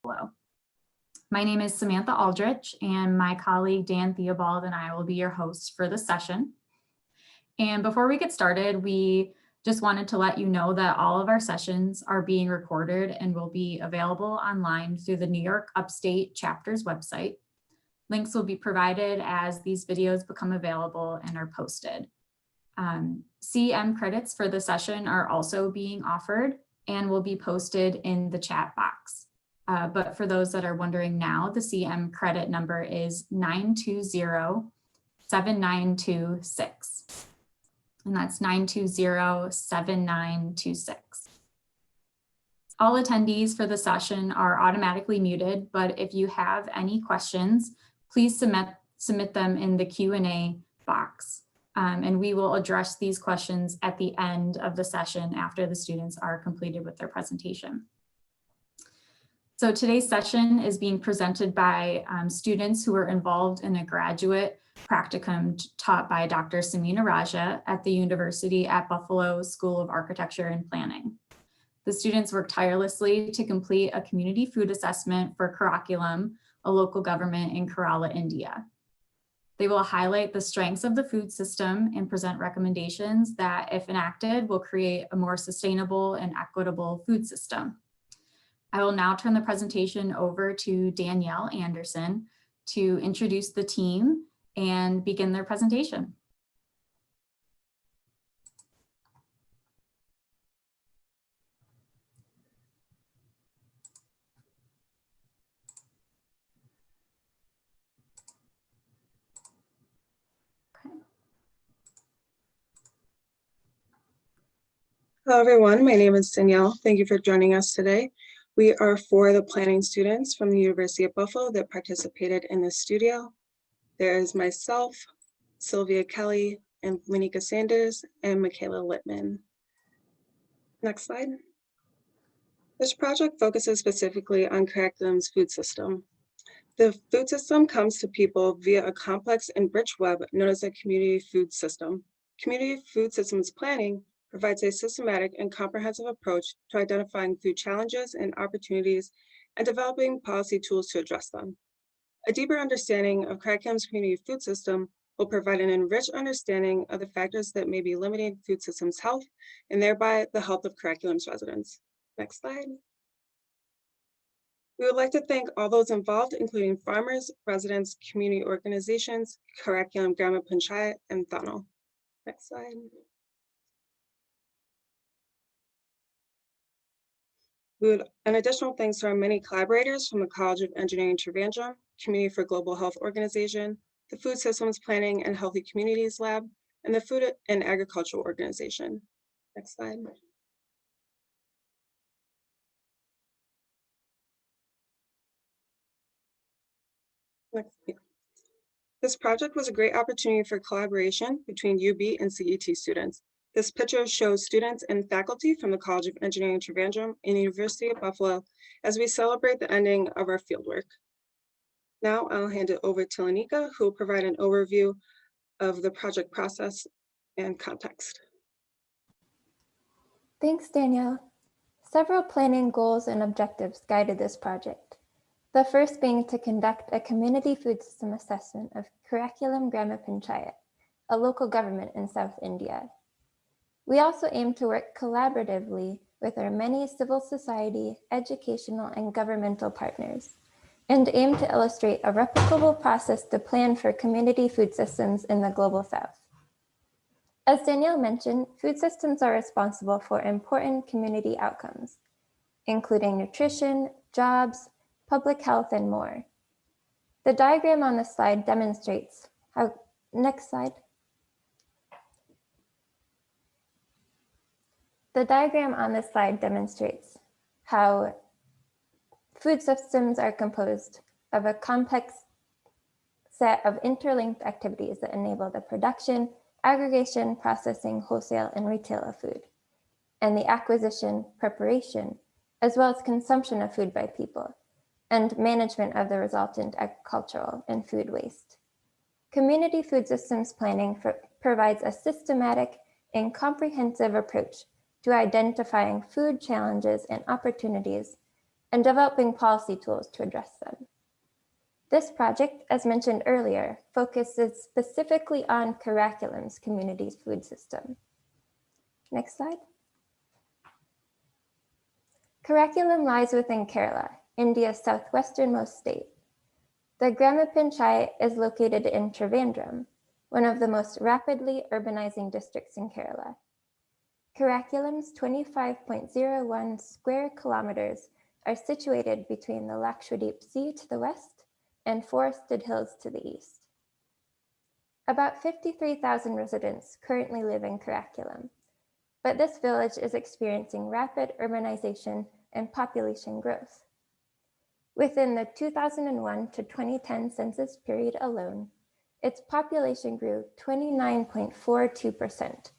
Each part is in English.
Buffalo. My name is Samantha Aldrich, and my colleague Dan Theobald and I will be your hosts for this session. And before we get started, we just wanted to let you know that all of our sessions are being recorded and will be available online through the New York Upstate Chapter's website. Links will be provided as these videos become available and are posted. CM credits for the session are also being offered and will be posted in the chat box. But for those that are wondering now, the CM credit number is 920-7926. And that's 920-7926. All attendees for the session are automatically muted, but if you have any questions, please submit them in the Q&A box. And we will address these questions at the end of the session after the students are completed with their presentation. So today's session is being presented by students who are involved in a graduate practicum taught by Dr. Samina Raja at the University at Buffalo School of Architecture and Planning. The students work tirelessly to complete a community food assessment for Karakulam, a local government in Kerala, India. They will highlight the strengths of the food system and present recommendations that, if enacted, will create a more sustainable and equitable food system. I will now turn the presentation over to Danielle Anderson to introduce the team and begin their presentation. Hello, everyone. My name is Danielle. Thank you for joining us today. We are for the planning students from the University of Buffalo that participated in this studio. There is myself, Sylvia Kelly, and Monica Sanders, and Michaela Littman. Next slide. This project focuses specifically on Karakulam's food system. The food system comes to people via a complex and rich web known as a community food system. Community food systems planning provides a systematic and comprehensive approach to identifying food challenges and opportunities and developing policy tools to address them. A deeper understanding of Karakulam's community food system will provide an enriched understanding of the factors that may be limiting food systems' health and thereby the health of Karakulam's residents. Next slide. We would like to thank all those involved, including farmers, residents, community organizations, Karakulam Panchayat, and Thano. Next slide. An additional thanks to our many collaborators from the College of Engineering Trivandrum, Community for Global Health Organization, the Food Systems Planning and Healthy Communities Lab, and the Food and Agricultural Organization. Next slide. This project was a great opportunity for collaboration between UB and CET students. This picture shows students and faculty from the College of Engineering Trivandrum and University of Buffalo as we celebrate the ending of our fieldwork. Now I'll hand it over to Lanika, who will provide an overview of the project process and context. Thanks, Danielle. Several planning goals and objectives guided this project. The first being to conduct a community food system assessment of Karakulam Panchayat, a local government in South India. We also aim to work collaboratively with our many civil society, educational, and governmental partners, and aim to illustrate a replicable process to plan for community food systems in the Global South. As Danielle mentioned, food systems are responsible for important community outcomes, including nutrition, jobs, public health, and more. The diagram on this slide demonstrates how, next slide. The diagram on this slide demonstrates how food systems are composed of a complex set of interlinked activities that enable the production, aggregation, processing, wholesale, and retail of food, and the acquisition, preparation, as well as consumption of food by people, and management of the resultant agricultural and food waste. Community food systems planning provides a systematic and comprehensive approach to identifying food challenges and opportunities and developing policy tools to address them. This project, as mentioned earlier, focuses specifically on Karakulam's community food system. Next slide. Karakulam lies within Kerala, India's southwesternmost state. The Grama Panchayat is located in Trivandrum, one of the most rapidly urbanizing districts in Kerala. Karakulam's 25.01 square kilometers are situated between the Lakshadweep Sea to the west and forested hills to the east. About 53,000 residents currently live in Karakulam, but this village is experiencing rapid urbanization and population growth. Within the 2001 to 2010 census period alone, its population grew 29.42%,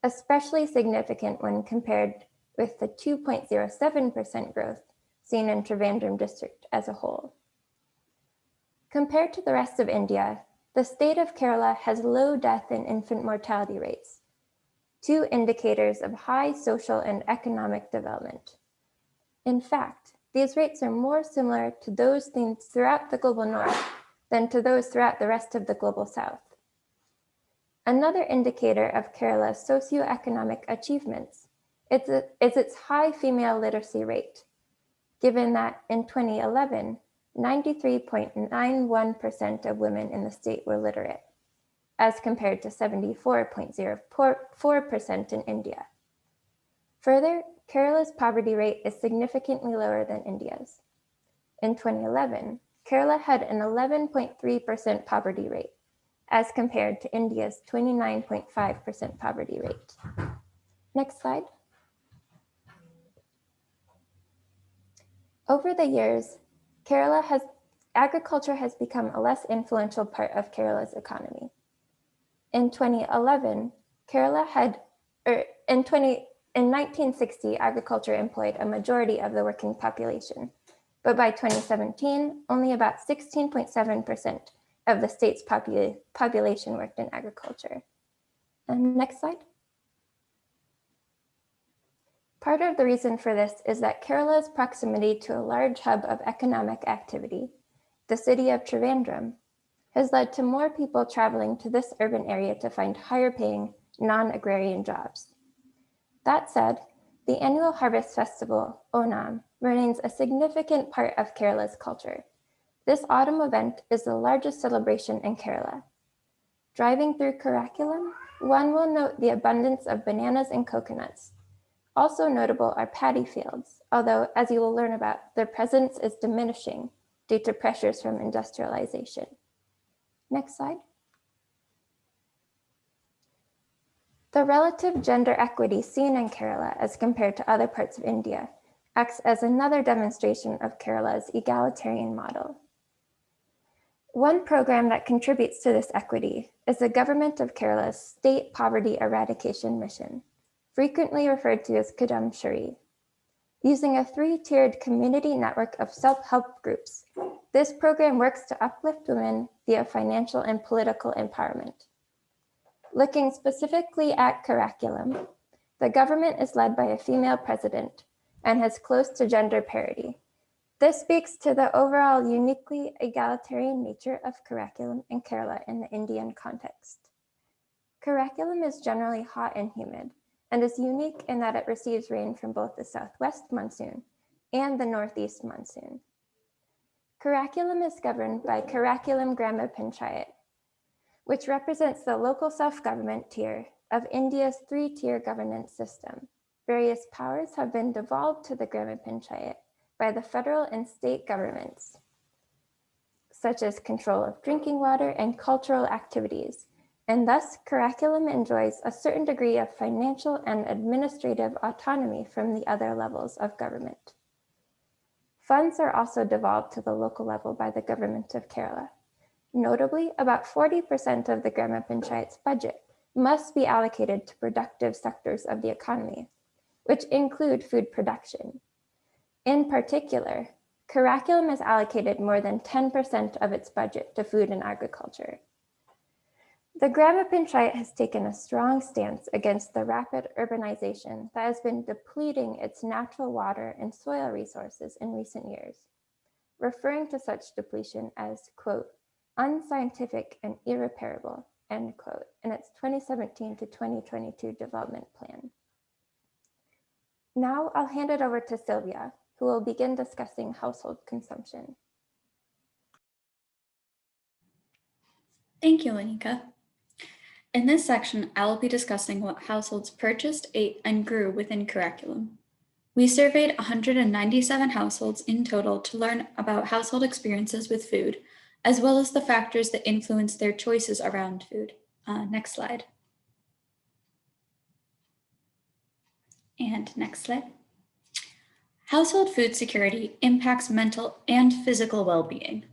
especially significant when compared with the 2.07% growth seen in Trivandrum district as a whole. Compared to the rest of India, the state of Kerala has low death and infant mortality rates, two indicators of high social and economic development. In fact, these rates are more similar to those seen throughout the global north than to those throughout the rest of the global south. Another indicator of Kerala's socioeconomic achievements is its high female literacy rate, given that in 2011, 93.91% of women in the state were literate, as compared to 74.04% in India. Further, Kerala's poverty rate is significantly lower than India's. In 2011, Kerala had an 11.3% poverty rate, as compared to India's 29.5% poverty rate. Next slide. Over the years, agriculture has become a less influential part of Kerala's economy. In 2011, in 1960, agriculture employed a majority of the working population, but by 2017, only about 16.7% of the state's population worked in agriculture. And next slide. Part of the reason for this is that Kerala's proximity to a large hub of economic activity, the city of Trivandrum, has led to more people traveling to this urban area to find higher paying, non-agrarian jobs. That said, the annual harvest festival, Onam, remains a significant part of Kerala's culture. This autumn event is the largest celebration in Kerala. Driving through Karakulam, one will note the abundance of bananas and coconuts. Also notable are paddy fields, although, as you will learn about, their presence is diminishing due to pressures from industrialization. Next slide. The relative gender equity seen in Kerala as compared to other parts of India acts as another demonstration of Kerala's egalitarian model. One program that contributes to this equity is the Government of Kerala's State Poverty Eradication Mission, frequently referred to as Kadam Shri. Using a three-tiered community network of self-help groups, this program works to uplift women via financial and political empowerment. Looking specifically at Karakulam, the government is led by a female president and has close to gender parity. This speaks to the overall uniquely egalitarian nature of Karakulam and Kerala in the Indian context. Karakulam is generally hot and humid, and is unique in that it receives rain from both the southwest monsoon and the northeast monsoon. Karakulam is governed by Karakulam Grama Panchayat, which represents the local self-government tier of India's three-tier governance system. Various powers have been devolved to the Grama Panchayat by the federal and state governments, such as control of drinking water and cultural activities, and thus Karakulam enjoys a certain degree of financial and administrative autonomy from the other levels of government. Funds are also devolved to the local level by the government of Kerala. Notably, about 40% of the Grama Panchayat's budget must be allocated to productive sectors of the economy, which include food production. In particular, Karakulam has allocated more than 10% of its budget to food and agriculture. The Grama Panchayat has taken a strong stance against the rapid urbanization that has been depleting its natural water and soil resources in recent years, referring to such depletion as, quote, unscientific and irreparable, end quote, in its 2017 to 2022 development plan. Now I'll hand it over to Sylvia, who will begin discussing household consumption. Thank you, Lanika. In this section, I will be discussing what households purchased, ate, and grew within Karakulam. We surveyed 197 households in total to learn about household experiences with food, as well as the factors that influence their choices around food. Next slide. And next slide. Household food security impacts mental and physical well-being.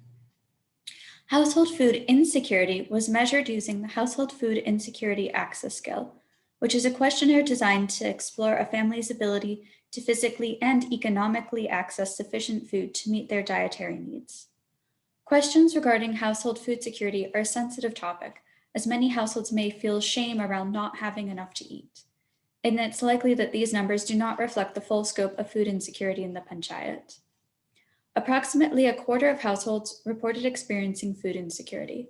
Household food insecurity was measured using the Household Food Insecurity Access Scale, which is a questionnaire designed to explore a family's ability to physically and economically access sufficient food to meet their dietary needs. Questions regarding household food security are a sensitive topic, as many households may feel shame around not having enough to eat. And it's likely that these numbers do not reflect the full scope of food insecurity in the panchayat. Approximately a quarter of households reported experiencing food insecurity.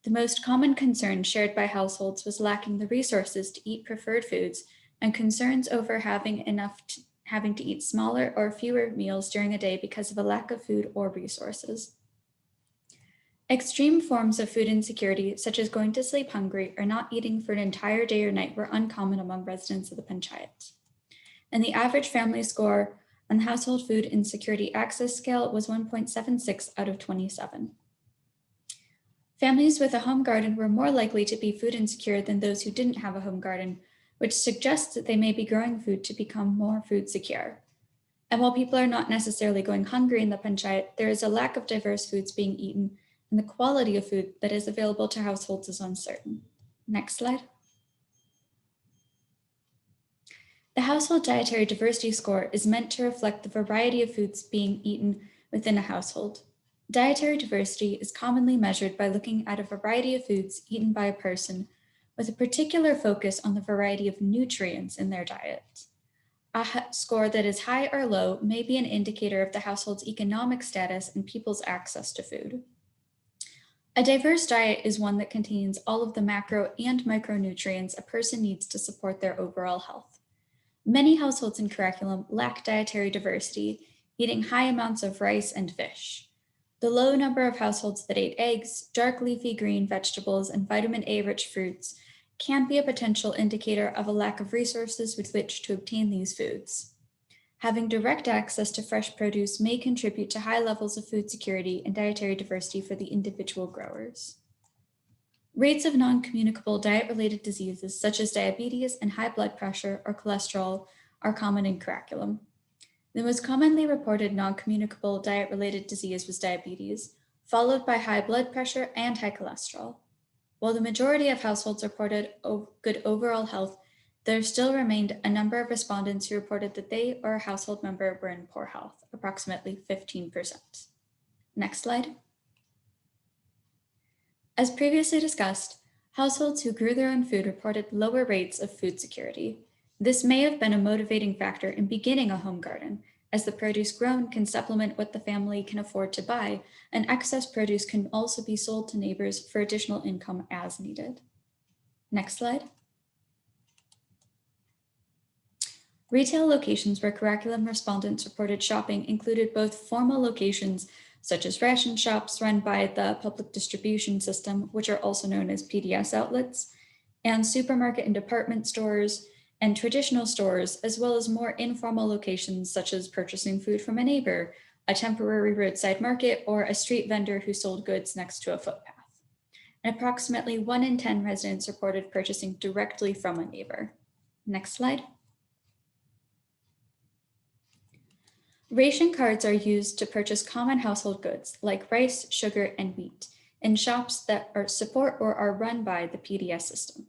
The most common concern shared by households was lacking the resources to eat preferred foods and concerns over having to eat smaller or fewer meals during a day because of a lack of food or resources. Extreme forms of food insecurity, such as going to sleep hungry or not eating for an entire day or night, were uncommon among residents of the panchayat. And the average family score on the Household Food Insecurity Access Scale was 1.76 out of 27. Families with a home garden were more likely to be food insecure than those who didn't have a home garden, which suggests that they may be growing food to become more food secure. And while people are not necessarily going hungry in the panchayat, there is a lack of diverse foods being eaten, and the quality of food that is available to households is uncertain. Next slide. The Household Dietary Diversity Score is meant to reflect the variety of foods being eaten within a household. Dietary diversity is commonly measured by looking at a variety of foods eaten by a person, with a particular focus on the variety of nutrients in their diet. A score that is high or low may be an indicator of the household's economic status and people's access to food. A diverse diet is one that contains all of the macro and micronutrients a person needs to support their overall health. Many households in Karakulam lack dietary diversity, eating high amounts of rice and fish. The low number of households that ate eggs, dark leafy green vegetables, and vitamin A-rich fruits can be a potential indicator of a lack of resources with which to obtain these foods. Having direct access to fresh produce may contribute to high levels of food security and dietary diversity for the individual growers. Rates of non-communicable diet-related diseases such as diabetes and high blood pressure or cholesterol are common in Karakulam. The most commonly reported non-communicable diet-related disease was diabetes, followed by high blood pressure and high cholesterol. While the majority of households reported good overall health, there still remained a number of respondents who reported that they or a household member were in poor health, approximately 15%. Next slide. As previously discussed, households who grew their own food reported lower rates of food security. This may have been a motivating factor in beginning a home garden, as the produce grown can supplement what the family can afford to buy, and excess produce can also be sold to neighbors for additional income as needed. Next slide. Retail locations where Karakulam respondents reported shopping included both formal locations such as ration shops run by the public distribution system, which are also known as PDS outlets, and supermarket and department stores and traditional stores, as well as more informal locations such as purchasing food from a neighbor, a temporary roadside market, or a street vendor who sold goods next to a footpath. And approximately 1 in 10 residents reported purchasing directly from a neighbor. Next slide. Ration cards are used to purchase common household goods like rice, sugar, and wheat in shops that support or are run by the PDS system.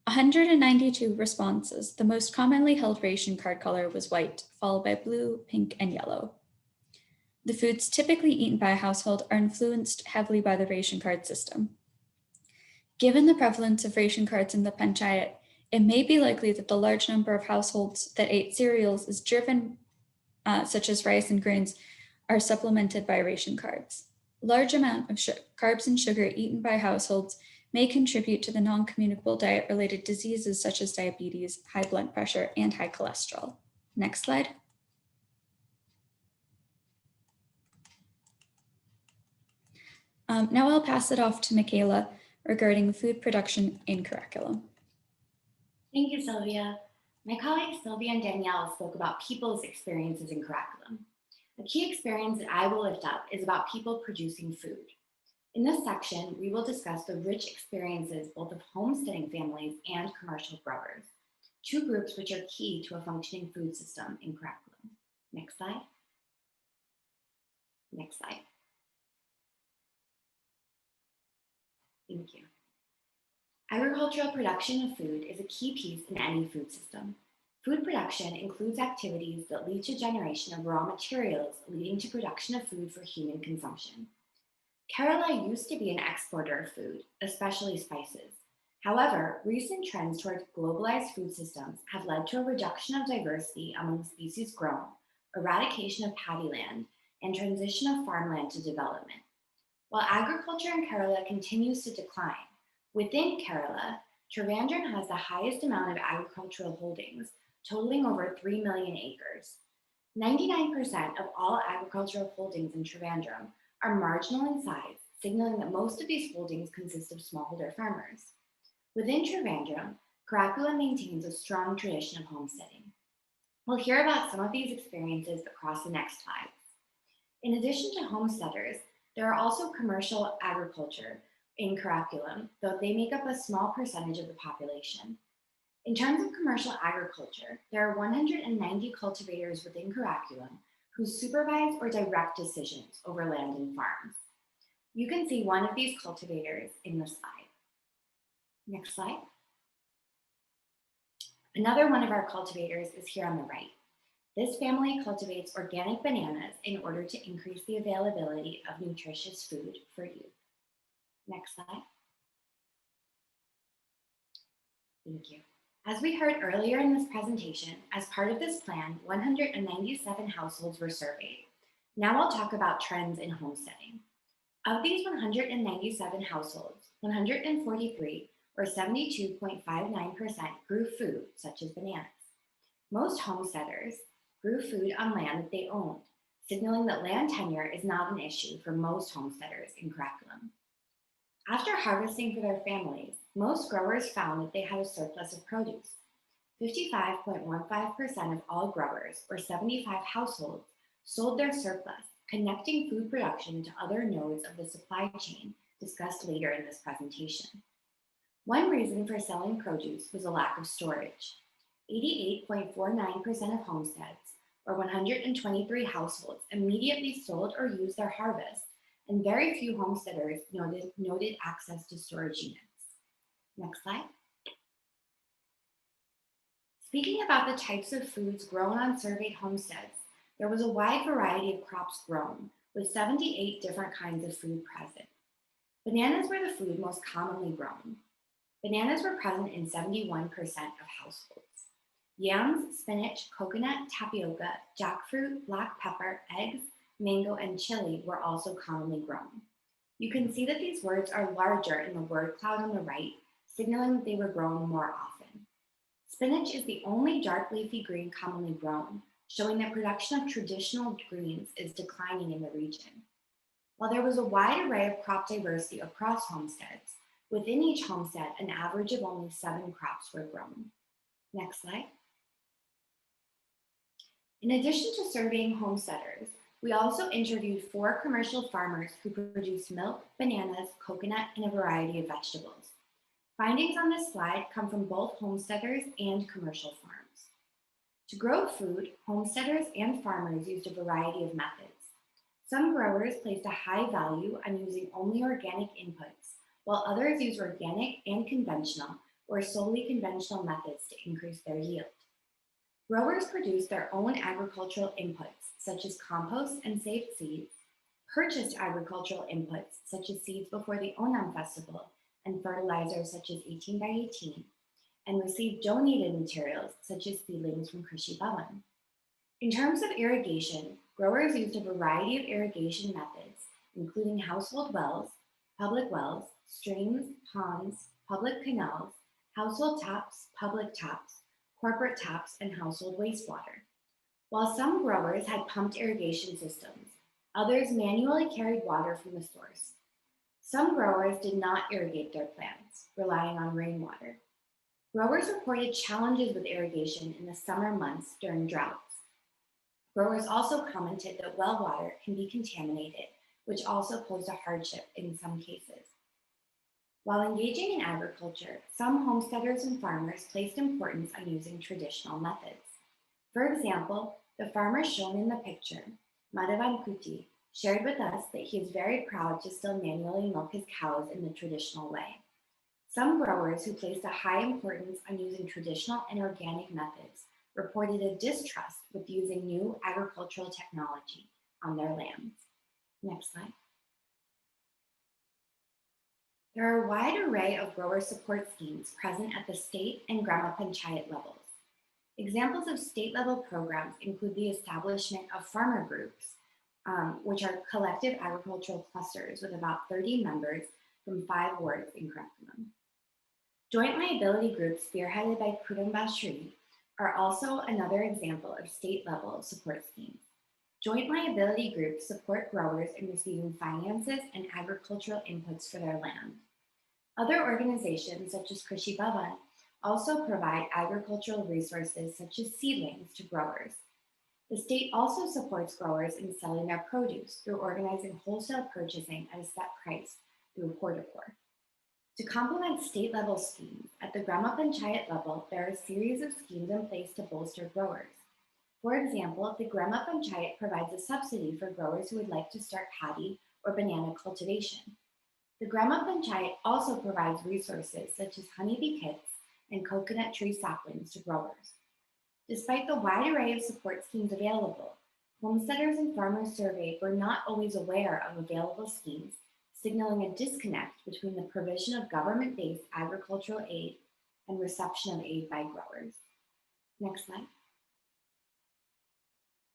192 responses, the most commonly held ration card color was white, followed by blue, pink, and yellow. The foods typically eaten by a household are influenced heavily by the ration card system. Given the prevalence of ration cards in the panchayat, it may be likely that the large number of households that ate cereals is driven, such as rice and grains, are supplemented by ration cards. Large amount of carbs and sugar eaten by households may contribute to the non-communicable diet-related diseases such as diabetes, high blood pressure, and high cholesterol. Next slide. Now I'll pass it off to Michaela regarding food production in Karakulam. Thank you, Sylvia. My colleagues Sylvia and Danielle spoke about people's experiences in Karakulam. A key experience that I will lift up is about people producing food. In this section, we will discuss the rich experiences both of homesteading families and commercial growers, two groups which are key to a functioning food system in Karakulam. Next slide. Next slide. Thank you. Agricultural production of food is a key piece in any food system. Food production includes activities that lead to generation of raw materials leading to production of food for human consumption. Kerala used to be an exporter of food, especially spices. However, recent trends towards globalized food systems have led to a reduction of diversity among species grown, eradication of paddy land, and transition of farmland to development. While agriculture in Kerala continues to decline, within Kerala, Trivandrum has the highest amount of agricultural holdings, totaling over 3 million acres. 99% of all agricultural holdings in Trivandrum are marginal in size, signaling that most of these holdings consist of smallholder farmers. Within Trivandrum, Karakulam maintains a strong tradition of homesteading. We'll hear about some of these experiences across the next slides. In addition to homesteaders, there are also commercial agriculture in Karakulam, though they make up a small percentage of the population. In terms of commercial agriculture, there are 190 cultivators within Karakulam who supervise or direct decisions over land and farms. You can see one of these cultivators in the slide. Next slide. Another one of our cultivators is here on the right. This family cultivates organic bananas in order to increase the availability of nutritious food for youth. Next slide. Thank you. As we heard earlier in this presentation, as part of this plan, 197 households were surveyed. Now I'll talk about trends in homesteading. Of these 197 households, 143, or 72.59%, grew food, such as bananas. Most homesteaders grew food on land that they owned, signaling that land tenure is not an issue for most homesteaders in Karakulam. After harvesting for their families, most growers found that they had a surplus of produce. 55.15% of all growers, or 75 households, sold their surplus, connecting food production to other nodes of the supply chain discussed later in this presentation. One reason for selling produce was a lack of storage. 88.49% of homesteads, or 123 households, immediately sold or used their harvest, and very few homesteaders noted access to storage units. Next slide. Speaking about the types of foods grown on surveyed homesteads, there was a wide variety of crops grown, with 78 different kinds of food present. Bananas were the food most commonly grown. Bananas were present in 71% of households. Yams, spinach, coconut, tapioca, jackfruit, black pepper, eggs, mango, and chili were also commonly grown. You can see that these words are larger in the word cloud on the right, signaling that they were grown more often. Spinach is the only dark leafy green commonly grown, showing that production of traditional greens is declining in the region. While there was a wide array of crop diversity across homesteads, within each homestead, an average of only 7 crops were grown. Next slide. In addition to surveying homesteaders, we also interviewed 4 commercial farmers who produce milk, bananas, coconut, and a variety of vegetables. Findings on this slide come from both homesteaders and commercial farms. To grow food, homesteaders and farmers used a variety of methods. Some growers placed a high value on using only organic inputs, while others used organic and conventional or solely conventional methods to increase their yield. Growers produced their own agricultural inputs, such as compost and saved seeds, purchased agricultural inputs, such as seeds before the Onam festival, and fertilizers such as 18 by 18, and receive donated materials such as seedlings from Krishi Bhavan. In terms of irrigation, growers used a variety of irrigation methods, including household wells, public wells, streams, ponds, public canals, household taps, public taps, corporate taps, and household wastewater. While some growers had pumped irrigation systems, others manually carried water from the source. Some growers did not irrigate their plants, relying on rainwater. Growers reported challenges with irrigation in the summer months during droughts. Growers also commented that well water can be contaminated, which also posed a hardship in some cases. While engaging in agriculture, some homesteaders and farmers placed importance on using traditional methods. For example, the farmer shown in the picture, Madhavan Kuti, shared with us that he is very proud to still manually milk his cows in the traditional way. Some growers who placed a high importance on using traditional and organic methods reported a distrust with using new agricultural technology on their lands. Next slide. There are a wide array of grower support schemes present at the state and Grama Panchayat levels. Examples of state-level programs include the establishment of farmer groups, which are collective agricultural clusters with about 30 members from 5 wards in Karakulam. Joint liability groups spearheaded by Kudumbashri are also another example of state-level support schemes. Joint liability groups support growers in receiving finances and agricultural inputs for their land. Other organizations, such as Krishi Bhavan, also provide agricultural resources such as seedlings to growers. The state also supports growers in selling their produce through organizing wholesale purchasing at a set price through Horticor. To complement state-level schemes, at the Grama Panchayat level, there are a series of schemes in place to bolster growers. For example, the Grama Panchayat provides a subsidy for growers who would like to start paddy or banana cultivation. The Grama Panchayat also provides resources such as honeybee kits and coconut tree saplings to growers. Despite the wide array of support schemes available, homesteaders and farmers surveyed were not always aware of available schemes, signaling a disconnect between the provision of government-based agricultural aid and reception of aid by growers. Next slide.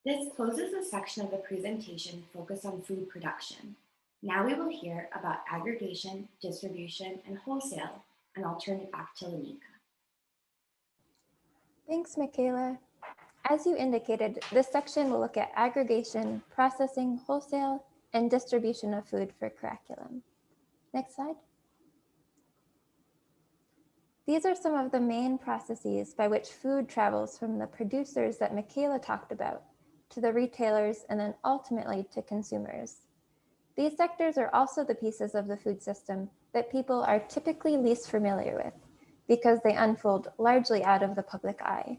This closes the section of the presentation focused on food production. Now we will hear about aggregation, distribution, and wholesale, and I'll turn it back to Lanika. Thanks, Michaela. As you indicated, this section will look at aggregation, processing, wholesale, and distribution of food for Karakulam. Next slide. These are some of the main processes by which food travels from the producers that Michaela talked about to the retailers and then ultimately to consumers. These sectors are also the pieces of the food system that people are typically least familiar with because they unfold largely out of the public eye.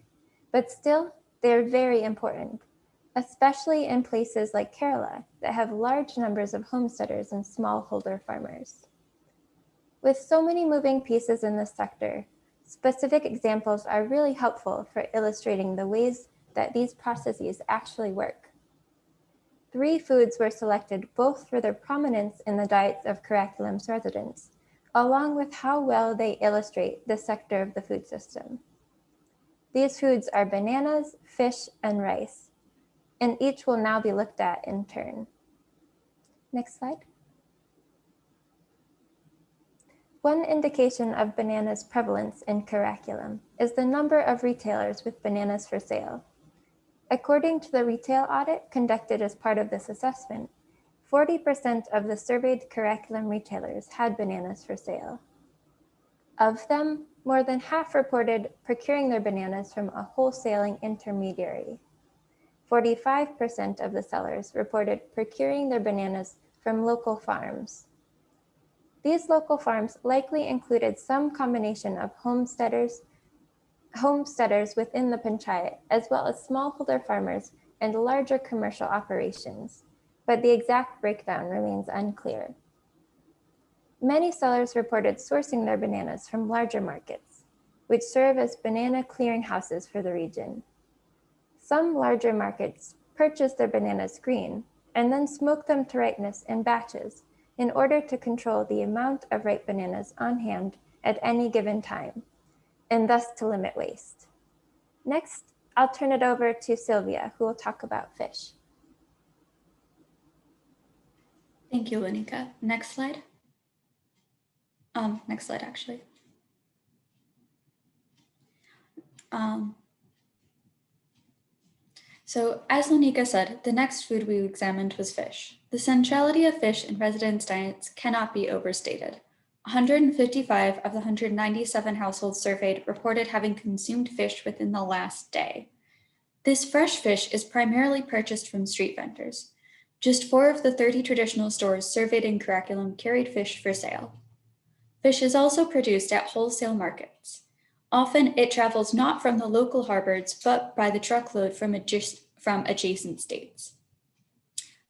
But still, they're very important, especially in places like Kerala that have large numbers of homesteaders and smallholder farmers. With so many moving pieces in this sector, specific examples are really helpful for illustrating the ways that these processes actually work. 3 foods were selected both for their prominence in the diets of Karakulam's residents, along with how well they illustrate this sector of the food system. These foods are bananas, fish, and rice, and each will now be looked at in turn. Next slide. One indication of bananas' prevalence in Karakulam is the number of retailers with bananas for sale. According to the retail audit conducted as part of this assessment, 40% of the surveyed Karakulam retailers had bananas for sale. Of them, more than half reported procuring their bananas from a wholesaling intermediary. 45% of the sellers reported procuring their bananas from local farms. These local farms likely included some combination of homesteaders within the panchayat, as well as smallholder farmers and larger commercial operations, but the exact breakdown remains unclear. Many sellers reported sourcing their bananas from larger markets, which serve as banana clearinghouses for the region. Some larger markets purchase their bananas green and then smoke them to ripeness in batches in order to control the amount of ripe bananas on hand at any given time, and thus to limit waste. Next, I'll turn it over to Sylvia, who will talk about fish. Thank you, Lanika. Next slide. Next slide, actually. So as Lanika said, the next food we examined was fish. The centrality of fish in residents' diets cannot be overstated. 155 of the 197 households surveyed reported having consumed fish within the last day. This fresh fish is primarily purchased from street vendors. Just 4 of the 30 traditional stores surveyed in Karakulam carried fish for sale. Fish is also produced at wholesale markets. Often it travels not from the local harbors, but by the truckload from adjacent states.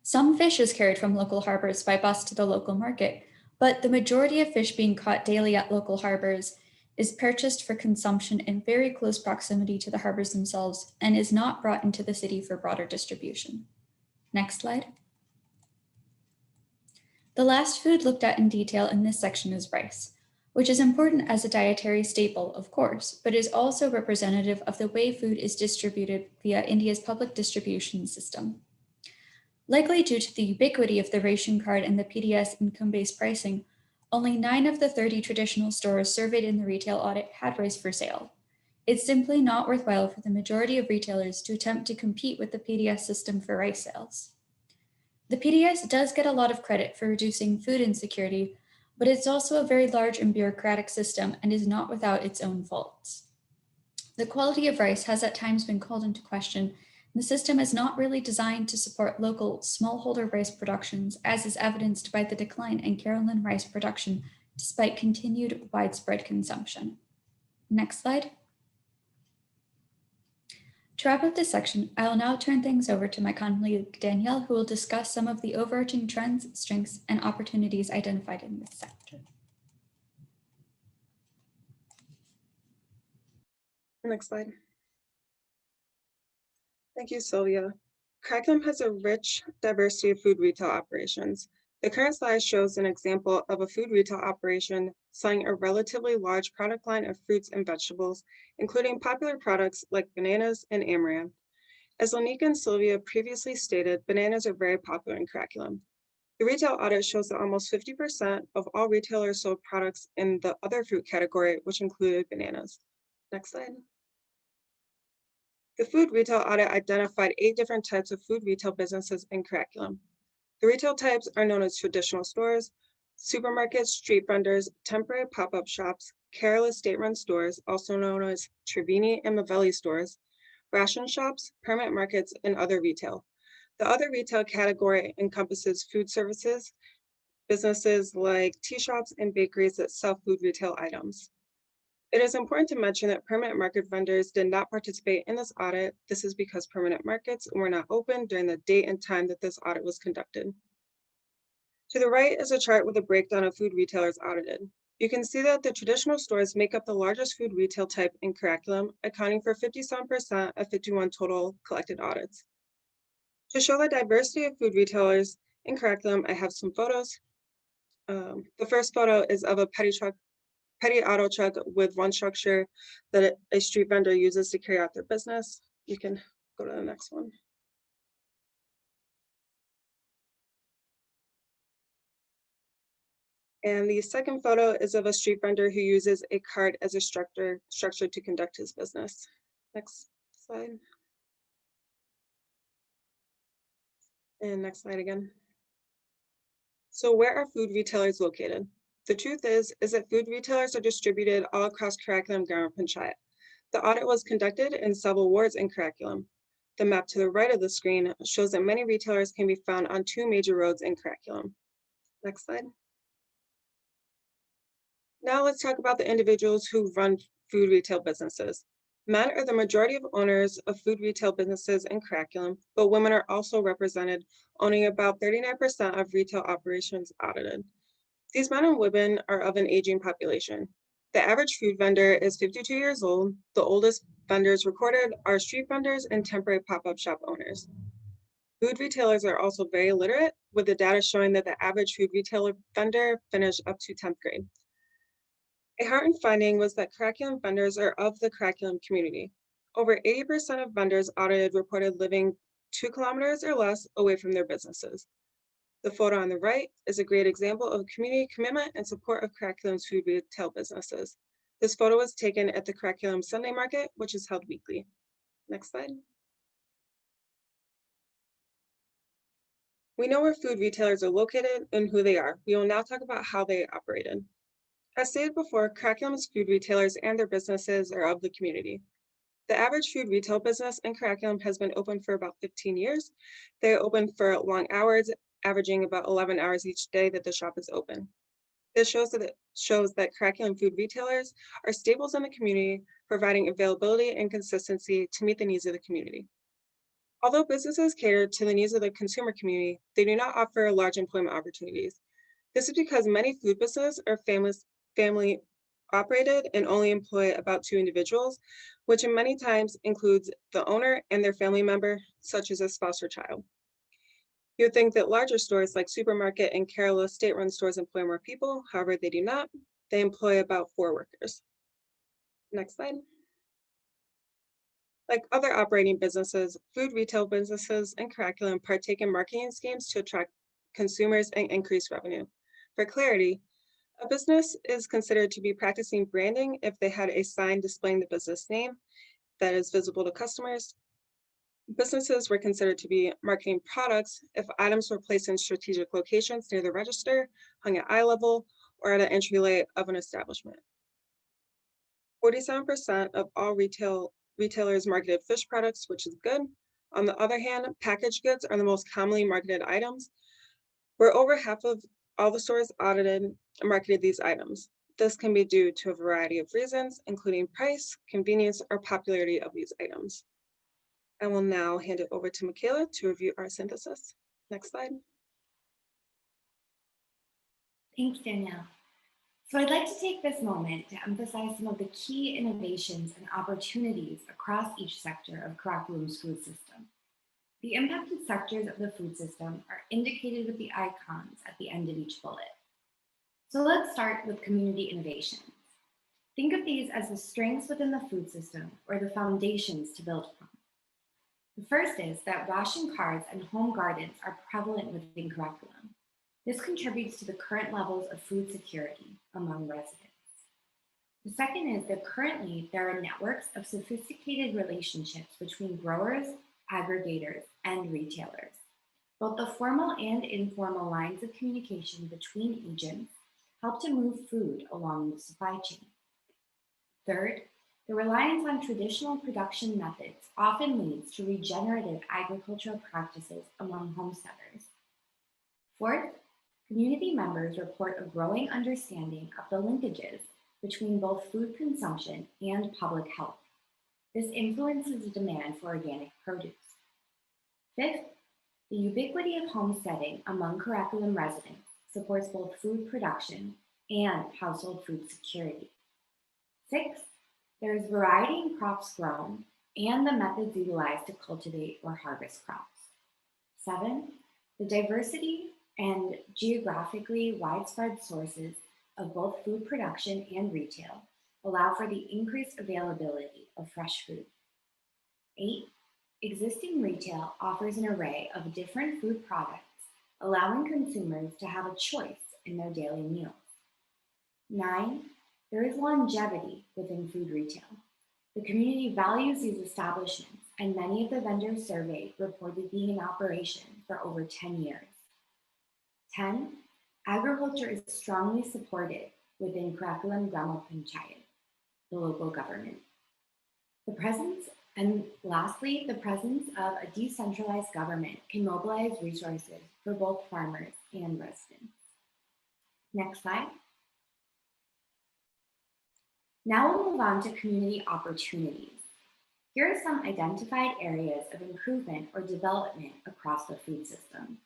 Some fish is carried from local harbors by bus to the local market, but the majority of fish being caught daily at local harbors is purchased for consumption in very close proximity to the harbors themselves and is not brought into the city for broader distribution. Next slide. The last food looked at in detail in this section is rice, which is important as a dietary staple, of course, but is also representative of the way food is distributed via India's public distribution system. Likely due to the ubiquity of the ration card and the PDS income-based pricing, only 9 of the 30 traditional stores surveyed in the retail audit had rice for sale. It's simply not worthwhile for the majority of retailers to attempt to compete with the PDS system for rice sales. The PDS does get a lot of credit for reducing food insecurity, but it's also a very large and bureaucratic system and is not without its own faults. The quality of rice has at times been called into question. The system is not really designed to support local smallholder rice productions, as is evidenced by the decline in Caroline rice production despite continued widespread consumption. Next slide. To wrap up this section, I will now turn things over to my colleague Danielle, who will discuss some of the overarching trends, strengths, and opportunities identified in this sector. Next slide. Thank you, Sylvia. Karakulam has a rich diversity of food retail operations. The current slide shows an example of a food retail operation selling a relatively large product line of fruits and vegetables, including popular products like bananas and amaranth. As Lanika and Sylvia previously stated, bananas are very popular in Karakulam. The retail audit shows that almost 50% of all retailers sold products in the other fruit category, which included bananas. Next slide. The food retail audit identified 8 different types of food retail businesses in Karakulam. The retail types are known as traditional stores, supermarkets, street vendors, temporary pop-up shops, Kerala state-run stores, also known as Triveni and Mavelli stores, ration shops, permit markets, and other retail. The other retail category encompasses food services, businesses like tea shops and bakeries that sell food retail items. It is important to mention that permanent market vendors did not participate in this audit. This is because permanent markets were not open during the date and time that this audit was conducted. To the right is a chart with a breakdown of food retailers audited. You can see that the traditional stores make up the largest food retail type in Karakulam, accounting for 57% of 51 total collected audits. To show the diversity of food retailers in Karakulam, I have some photos. The first photo is of a petty auto truck with one structure that a street vendor uses to carry out their business. You can go to the next one. And the second photo is of a street vendor who uses a cart as a structure to conduct his business. Next slide. And next slide again. So where are food retailers located? The truth is that food retailers are distributed all across Karakulam Grama Panchayat. The audit was conducted in several wards in Karakulam. The map to the right of the screen shows that many retailers can be found on 2 major roads in Karakulam. Next slide. Now let's talk about the individuals who run food retail businesses. Men are the majority of owners of food retail businesses in Karakulam, but women are also represented, owning about 39% of retail operations audited. These men and women are of an aging population. The average food vendor is 52 years old. The oldest vendors recorded are street vendors and temporary pop-up shop owners. Food retailers are also very literate, with the data showing that the average food retailer vendor finished up to 10th grade. A heartening finding was that Karakulam vendors are of the Karakulam community. Over 80% of vendors audited reported living 2 kilometers or less away from their businesses. The photo on the right is a great example of community commitment and support of Karakulam's food retail businesses. This photo was taken at the Karakulam Sunday Market, which is held weekly. Next slide. We know where food retailers are located and who they are. We will now talk about how they operated. As stated before, Karakulam's food retailers and their businesses are of the community. The average food retail business in Karakulam has been open for about 15 years. They are open for long hours, averaging about 11 hours each day that the shop is open. This shows that Karakulam food retailers are staples in the community, providing availability and consistency to meet the needs of the community. Although businesses cater to the needs of the consumer community, they do not offer large employment opportunities. This is because many food businesses are family operated and only employ about 2 individuals, which in many times includes the owner and their family member, such as a spouse or child. You would think that larger stores like supermarket and Kerala state-run stores employ more people. However, they do not. They employ about 4 workers. Next slide. Like other operating businesses, food retail businesses in Karakulam partake in marketing schemes to attract consumers and increase revenue. For clarity, a business is considered to be practicing branding if they had a sign displaying the business name that is visible to customers. Businesses were considered to be marketing products if items were placed in strategic locations near the register, hung at eye level, or at an entryway of an establishment. 47% of all retailers marketed fish products, which is good. On the other hand, packaged goods are the most commonly marketed items, where over half of all the stores audited marketed these items. This can be due to a variety of reasons, including price, convenience, or popularity of these items. I will now hand it over to Michaela to review our synthesis. Next slide. Thanks, Danielle. So I'd like to take this moment to emphasize some of the key innovations and opportunities across each sector of Karakulam's food system. The impacted sectors of the food system are indicated with the icons at the end of each bullet. So let's start with community innovations. Think of these as the strengths within the food system or the foundations to build from. The first is that ration cards and home gardens are prevalent within Karakulam. This contributes to the current levels of food security among residents. The second is that currently there are networks of sophisticated relationships between growers, aggregators, and retailers. Both the formal and informal lines of communication between agents help to move food along the supply chain. Third, the reliance on traditional production methods often leads to regenerative agricultural practices among homesteaders. Fourth, community members report a growing understanding of the linkages between both food consumption and public health. This influences the demand for organic produce. Fifth, the ubiquity of homesteading among Karakulam residents supports both food production and household food security. Sixth, there is variety in crops grown and the methods utilized to cultivate or harvest crops. 7, the diversity and geographically widespread sources of both food production and retail allow for the increased availability of fresh food. 8, existing retail offers an array of different food products, allowing consumers to have a choice in their daily meals. 9, there is longevity within food retail. The community values these establishments, and many of the vendors surveyed reported being in operation for over 10 years. 10, agriculture is strongly supported within Karakulam Panchayat, the local government. Lastly, the presence of a decentralized government can mobilize resources for both farmers and residents. Next slide. Now we'll move on to community opportunities. Here are some identified areas of improvement or development across the food system.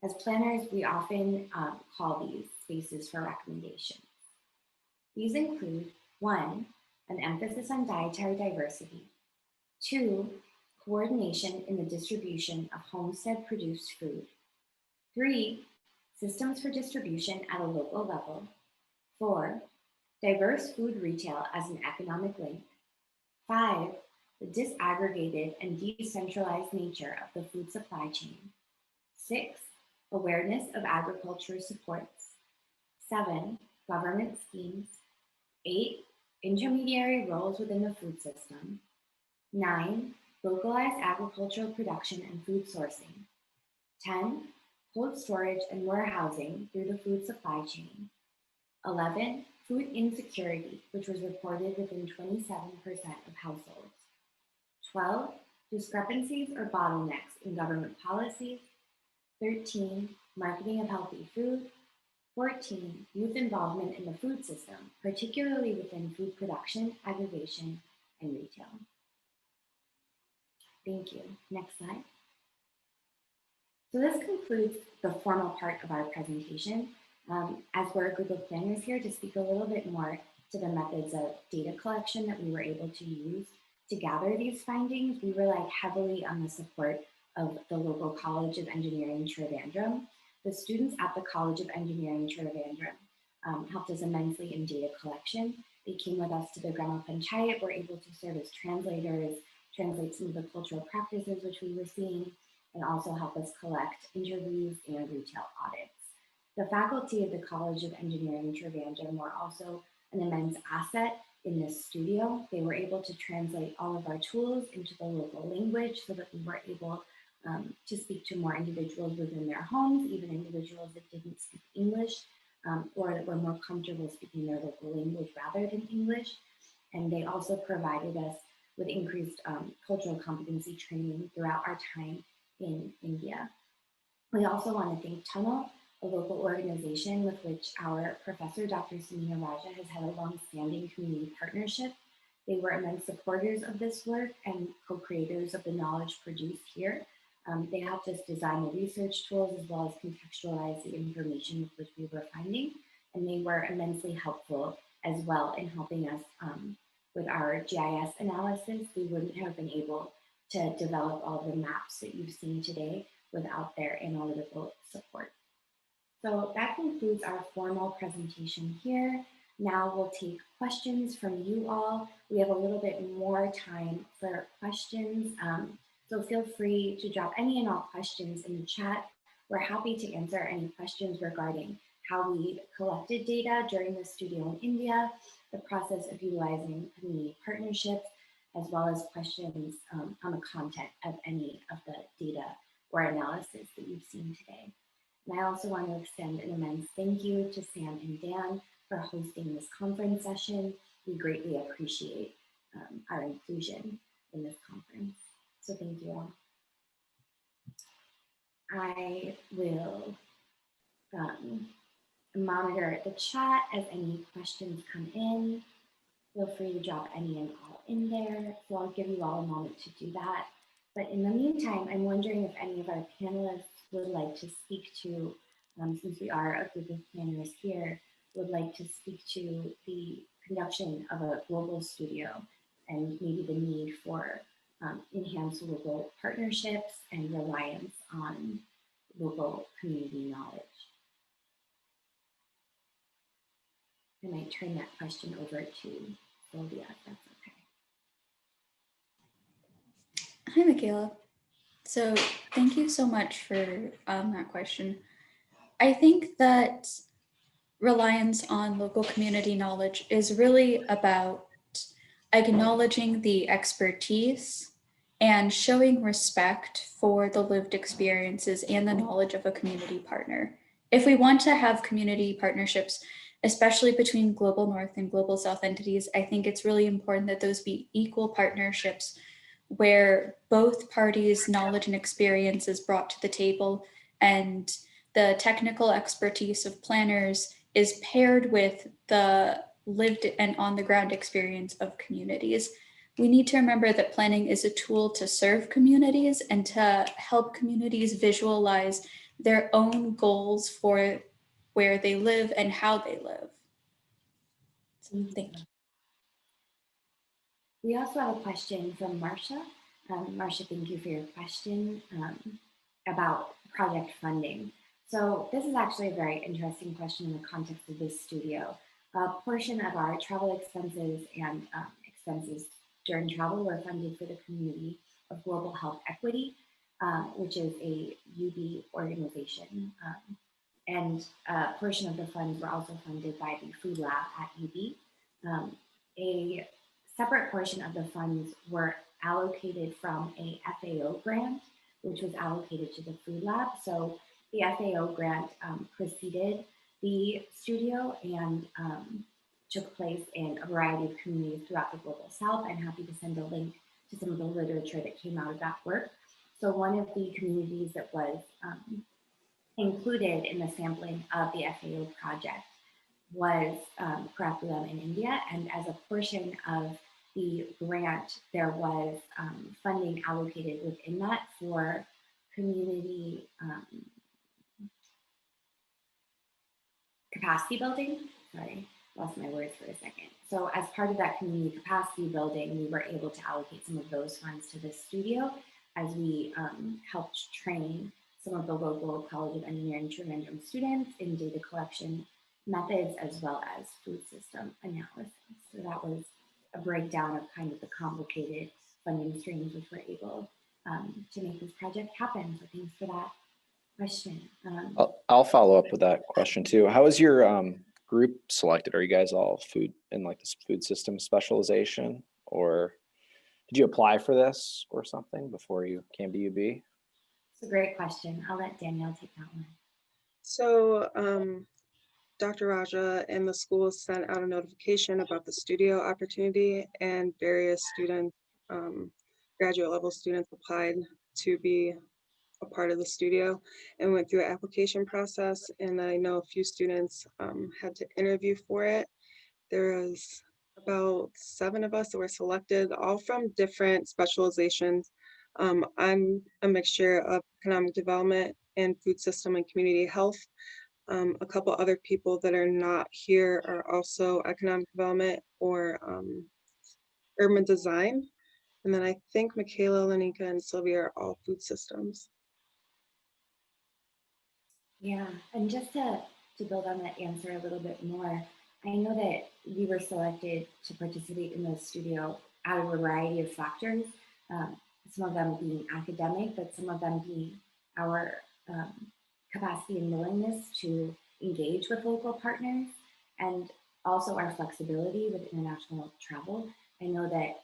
As planners, we often call these spaces for recommendations. These include 1, an emphasis on dietary diversity, 2, coordination in the distribution of homestead produced food. 3, systems for distribution at a local level. 4, diverse food retail as an economic link. 5, the disaggregated and decentralized nature of the food supply chain. 6, awareness of agriculture supports. 7, government schemes. 8, intermediary roles within the food system. 9, localized agricultural production and food sourcing. 10, cold storage and warehousing through the food supply chain. 11, food insecurity, which was reported within 27% of households. 12, discrepancies or bottlenecks in government policies. 13, marketing of healthy food. 14, youth involvement in the food system, particularly within food production, aggregation, and retail. Thank you. Next slide. So this concludes the formal part of our presentation. As we're a group of planners here, to speak a little bit more to the methods of data collection that we were able to use to gather these findings, we relied heavily on the support of the local College of Engineering Trivandrum. The students at the College of Engineering Trivandrum helped us immensely in data collection. They came with us to the Karakulam Panchayat, were able to serve as translators, translate some of the cultural practices which we were seeing, and also help us collect interviews and retail audits. The faculty of the College of Engineering Trivandrum were also an immense asset in this studio. They were able to translate all of our tools into the local language so that we were able to speak to more individuals within their homes, even individuals that didn't speak English or that were more comfortable speaking their local language rather than English. And they also provided us with increased cultural competency training throughout our time in India. We also want to thank Tunnel, a local organization with which our professor, Dr. Samina Raja, has had a long-standing community partnership. They were immense supporters of this work and co-creators of the knowledge produced here. They helped us design the research tools as well as contextualize the information with which we were finding, and they were immensely helpful as well in helping us with our GIS analysis. We wouldn't have been able to develop all the maps that you've seen today without their analytical support. So that concludes our formal presentation here. Now we'll take questions from you all. We have a little bit more time for questions. So feel free to drop any and all questions in the chat. We're happy to answer any questions regarding how we collected data during the studio in India, the process of utilizing community partnerships, as well as questions on the content of any of the data or analysis that you've seen today. And I also want to extend an immense thank you to Sam and Dan for hosting this conference session. We greatly appreciate our inclusion in this conference. So thank you all. I will monitor the chat as any questions come in. Feel free to drop any and all in there. So I'll give you all a moment to do that. But in the meantime, I'm wondering if any of our panelists would like to speak to, since we are a group of planners here, would like to speak to the conduction of a global studio and maybe the need for enhanced local partnerships and reliance on local community knowledge. I might turn that question over to Sylvia, if that's okay. Hi, Michaela. So thank you so much for that question. I think that reliance on local community knowledge is really about acknowledging the expertise and showing respect for the lived experiences and the knowledge of a community partner. If we want to have community partnerships, especially between Global North and Global South entities, I think it's really important that those be equal partnerships where both parties' knowledge and experience is brought to the table and the technical expertise of planners is paired with the lived and on the ground experience of communities. We need to remember that planning is a tool to serve communities and to help communities visualize their own goals for where they live and how they live. So thank you. We also have a question from Marcia. Marcia, thank you for your question about project funding. So this is actually a very interesting question in the context of this studio. A portion of our travel expenses and expenses during travel were funded for the Community of Global Health Equity, which is a UB organization. And a portion of the funds were also funded by the Food Lab at UB. A separate portion of the funds were allocated from a FAO grant, which was allocated to the Food Lab. So the FAO grant preceded the studio and took place in a variety of communities throughout the Global South. I'm happy to send a link to some of the literature that came out of that work. So one of the communities that was included in the sampling of the FAO project was Karakulam in India. And as a portion of the grant, there was funding allocated within that for community capacity building. Sorry, lost my words for a second. So as part of that community capacity building, we were able to allocate some of those funds to this studio as we helped train some of the local College of Engineering Trivandrum students in data collection methods as well as food system analysis. So that was a breakdown of kind of the complicated funding streams which were able to make this project happen. So thanks for that question. I'll follow up with that question too. How is your group selected? Are you guys all food in like this food system specialization, or did you apply for this or something before you came to UB? It's a great question. I'll let Danielle take that one. So Dr. Raja and the school sent out a notification about the studio opportunity, and various students, graduate level students, applied to be a part of the studio and went through an application process. And I know a few students had to interview for it. There was about 7 of us that were selected, all from different specializations. I'm a mixture of economic development and food system and community health. A couple other people that are not here are also economic development or urban design. And then I think Michaela, Lanika, and Sylvia are all food systems. Yeah, and just to build on that answer a little bit more, I know that we were selected to participate in the studio out of a variety of factors, some of them being academic, but some of them being our capacity and willingness to engage with local partners, and also our flexibility with international travel. I know that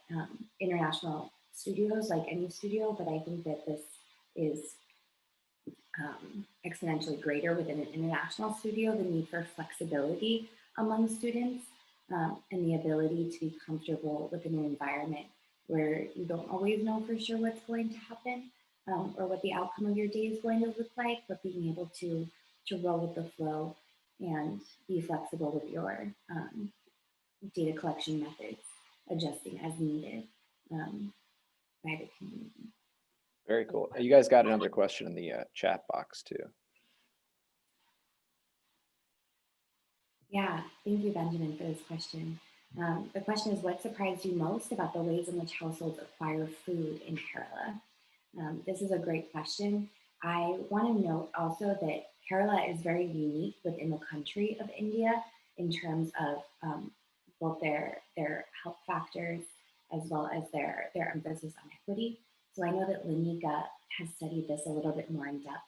international studios, like any studio, but I think that this is exponentially greater within an international studio, the need for flexibility among students and the ability to be comfortable within an environment where you don't always know for sure what's going to happen or what the outcome of your day is going to look like, but being able to roll with the flow and be flexible with your data collection methods, adjusting as needed by the community. Very cool. You guys got another question in the chat box too. Yeah, thank you, Benjamin, for this question. The question is, what surprised you most about the ways in which households acquire food in Kerala? This is a great question. I want to note also that Kerala is very unique within the country of India in terms of both their health factors as well as their emphasis on equity. So I know that Lanika has studied this a little bit more in depth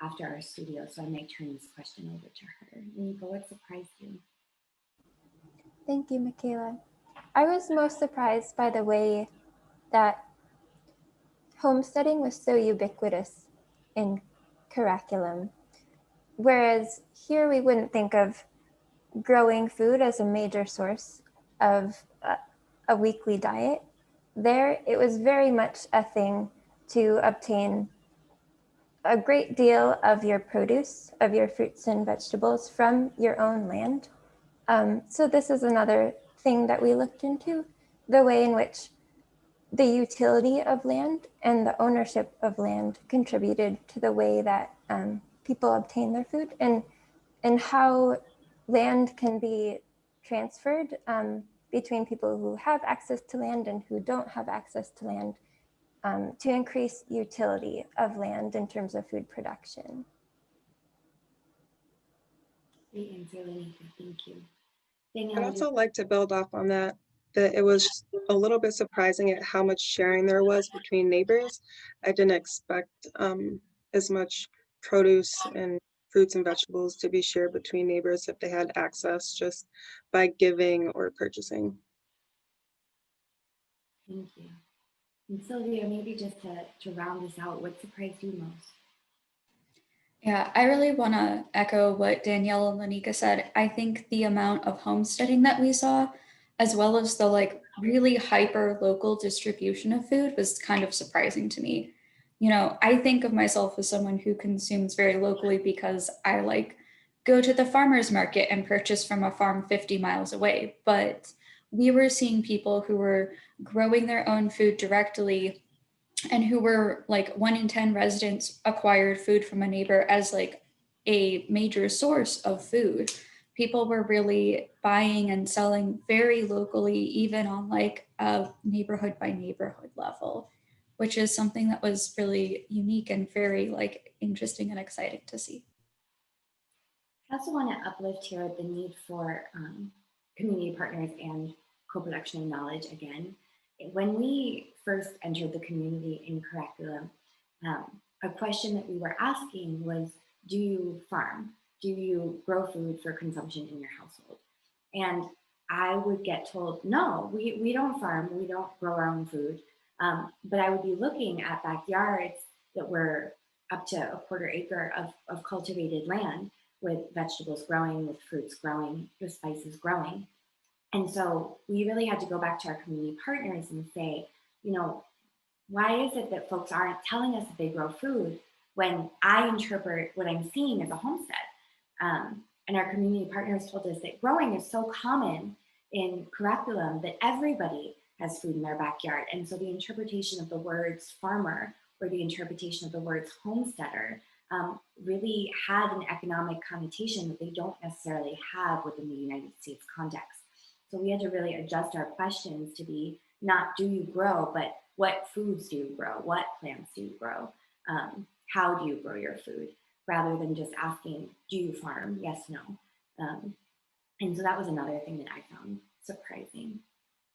after our studio, so I might turn this question over to her. Lanika, what surprised you? Thank you, Michaela. I was most surprised by the way that homesteading was so ubiquitous in Karakulam, whereas here we wouldn't think of growing food as a major source of a weekly diet. There, it was very much a thing to obtain a great deal of your produce, of your fruits and vegetables from your own land. So this is another thing that we looked into, the way in which the utility of land and the ownership of land contributed to the way that people obtain their food, and how land can be transferred between people who have access to land and who don't have access to land, to increase utility of land in terms of food production. Great answer, Lenita. Thank you. I'd Danielle, also like to build off on that, that it was a little bit surprising at how much sharing there was between neighbors. I didn't expect as much produce and fruits and vegetables to be shared between neighbors if they had access just by giving or purchasing. thank you. And Sylvia, maybe just to round this out, what surprised you most? Yeah, I really want to echo what Danielle and Lanika said. I think the amount of homesteading that we saw, as well as the like really hyper local distribution of food, was kind of surprising to me. You know, I think of myself as someone who consumes very locally because I like go to the farmer's market and purchase from a farm 50 miles away. But we were seeing people who were growing their own food directly and who were like 1 in 10 residents acquired food from a neighbor as like a major source of food. People were really buying and selling very locally, even on like a neighborhood by neighborhood level, which is something that was really unique and very like interesting and exciting to see. I also want to uplift here the need for community partners and co-production of knowledge again. When we first entered the community in Karakulam, a question that we were asking was, do you farm? Do you grow food for consumption in your household? And I would get told, no, we don't farm, we don't grow our own food. But I would be looking at backyards that were up to a quarter acre of cultivated land with vegetables growing, with fruits growing, with spices growing. And so we really had to go back to our community partners and say, you know, why is it that folks aren't telling us that they grow food when I interpret what I'm seeing as a homestead? And our community partners told us that growing is so common in Karakulam that everybody has food in their backyard. And so the interpretation of the words farmer or the interpretation of the words homesteader really had an economic connotation that they don't necessarily have within the United States context. So we had to really adjust our questions to be not do you grow, but what foods do you grow? What plants do you grow? How do you grow your food? Rather than just asking, do you farm? Yes, no. And so that was another thing that I found surprising.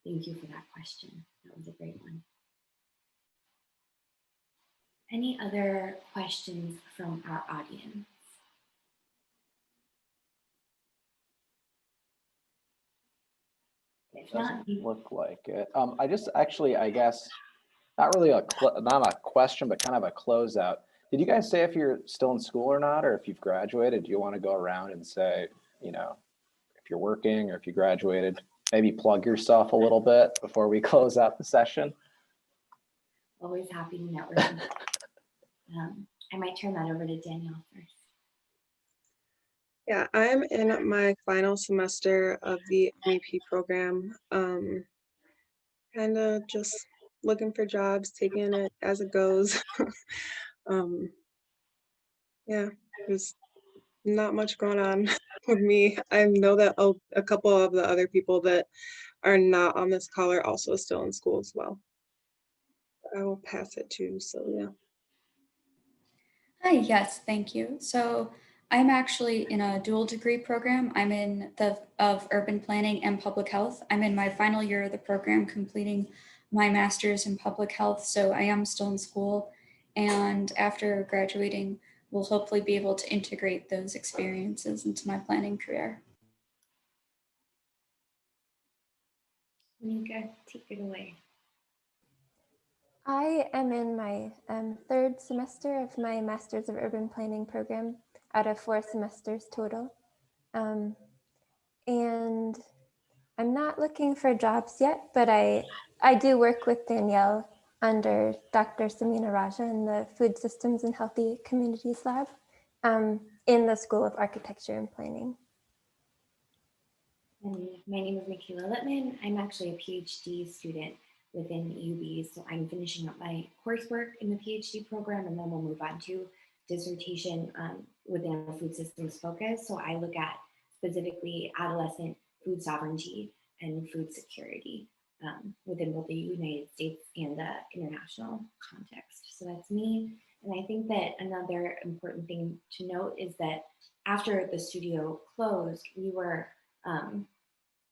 Thank you for that question. That was a great one. Any other questions from our audience? If not, Doesn't look like it. I just actually, I guess, not really not a question, but kind of a closeout. Did you guys say if you're still in school or not, or if you've graduated? Do you want to go around and say, you know, if you're working or if you graduated, maybe plug yourself a little bit before we close out the session? always happy to network. I might turn that over to Danielle first. Yeah, I'm in my final semester of the MEP program. Kind of just looking for jobs, taking it as it goes. Yeah, there's not much going on with me. I know that a couple of the other people that are not on this call are also still in school as well. I will pass it to Sylvia. Hi, yes, thank you. So I'm actually in a dual degree program. I'm in of urban planning and public health. I'm in my final year of the program, completing my master's in public health. So I am still in school. And after graduating, we'll hopefully be able to integrate those experiences into my planning career. Nika, take it away. I am in my third semester of my Master's of Urban Planning program out of 4 semesters total. And I'm not looking for jobs yet, but I do work with Danielle under Dr. Samina Raja in the Food Systems and Healthy Communities Lab in the School of Architecture and Planning. And my name is Michaela Littman. I'm actually a PhD student within UB. So I'm finishing up my coursework in the PhD program, and then we'll move on to dissertation within a food systems focus. So I look at specifically adolescent food sovereignty and food security. within both the United States and the international context. So that's me. And I think that another important thing to note is that after the studio closed, we were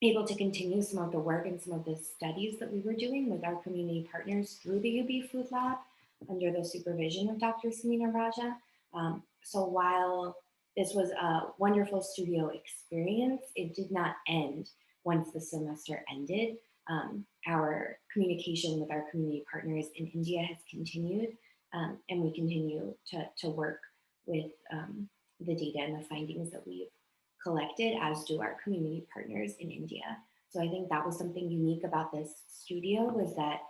able to continue some of the work and some of the studies that we were doing with our community partners through the UB Food Lab under the supervision of Dr. Samina Raja. So while this was a wonderful studio experience, it did not end once the semester ended. Our communication with our community partners in India has continued, and we continue to work with the data and the findings that we've collected, as do our community partners in India. So I think that was something unique about this studio, was that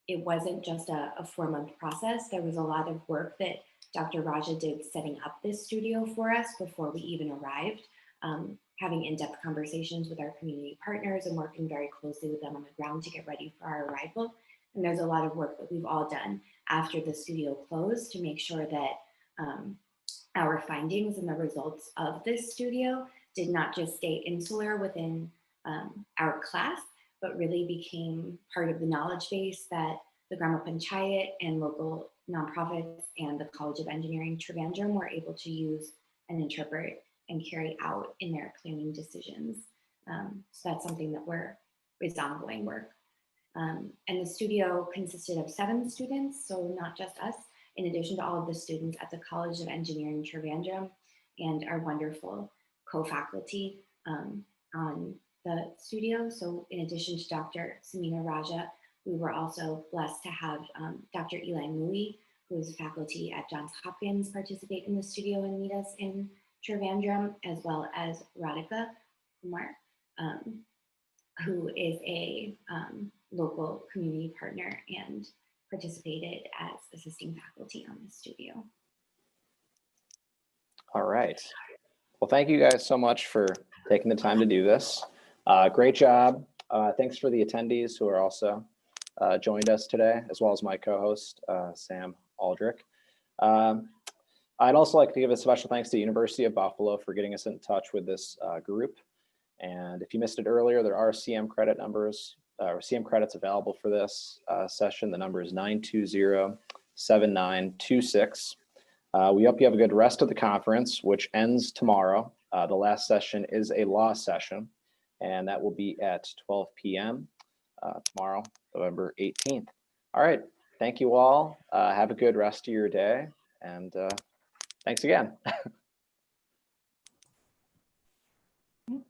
it wasn't just a 4-month process. There was a lot of work that Dr. Raja did setting up this studio for us before we even arrived, having in-depth conversations with our community partners and working very closely with them on the ground to get ready for our arrival. And there's a lot of work that we've all done after the studio closed to make sure that our findings and the results of this studio did not just stay insular within our class, but really became part of the knowledge base that the Karakulam Panchayat and local nonprofits and the College of Engineering Trivandrum were able to use and interpret and carry out in their planning decisions. So that's something that is ongoing work. And the studio consisted of 7 students, so not just us, in addition to all of the students at the College of Engineering Trivandrum and our wonderful co-faculty on the studio. So in addition to Dr. Samina Raja, we were also blessed to have Dr. Eli Mui, who is faculty at Johns Hopkins, participate in the studio and meet us in Trivandrum, as well as Radhika Kumar, who is a local community partner and participated as assisting faculty on the studio. All right. Well, thank you guys so much for taking the time to do this. Great job. Thanks for the attendees who are also joined us today, as well as my co-host, Sam Aldrich. I'd also like to give a special thanks to the University of Buffalo for getting us in touch with this group. And if you missed it earlier, there are CM credit numbers, or CM credits available for this session. The number is 920-7926. We hope you have a good rest of the conference, which ends tomorrow. The last session is a law session, and that will be at 12 p.m. Tomorrow, November 18th. All right. Thank you all. Have a good rest of your day, and thanks again. Thank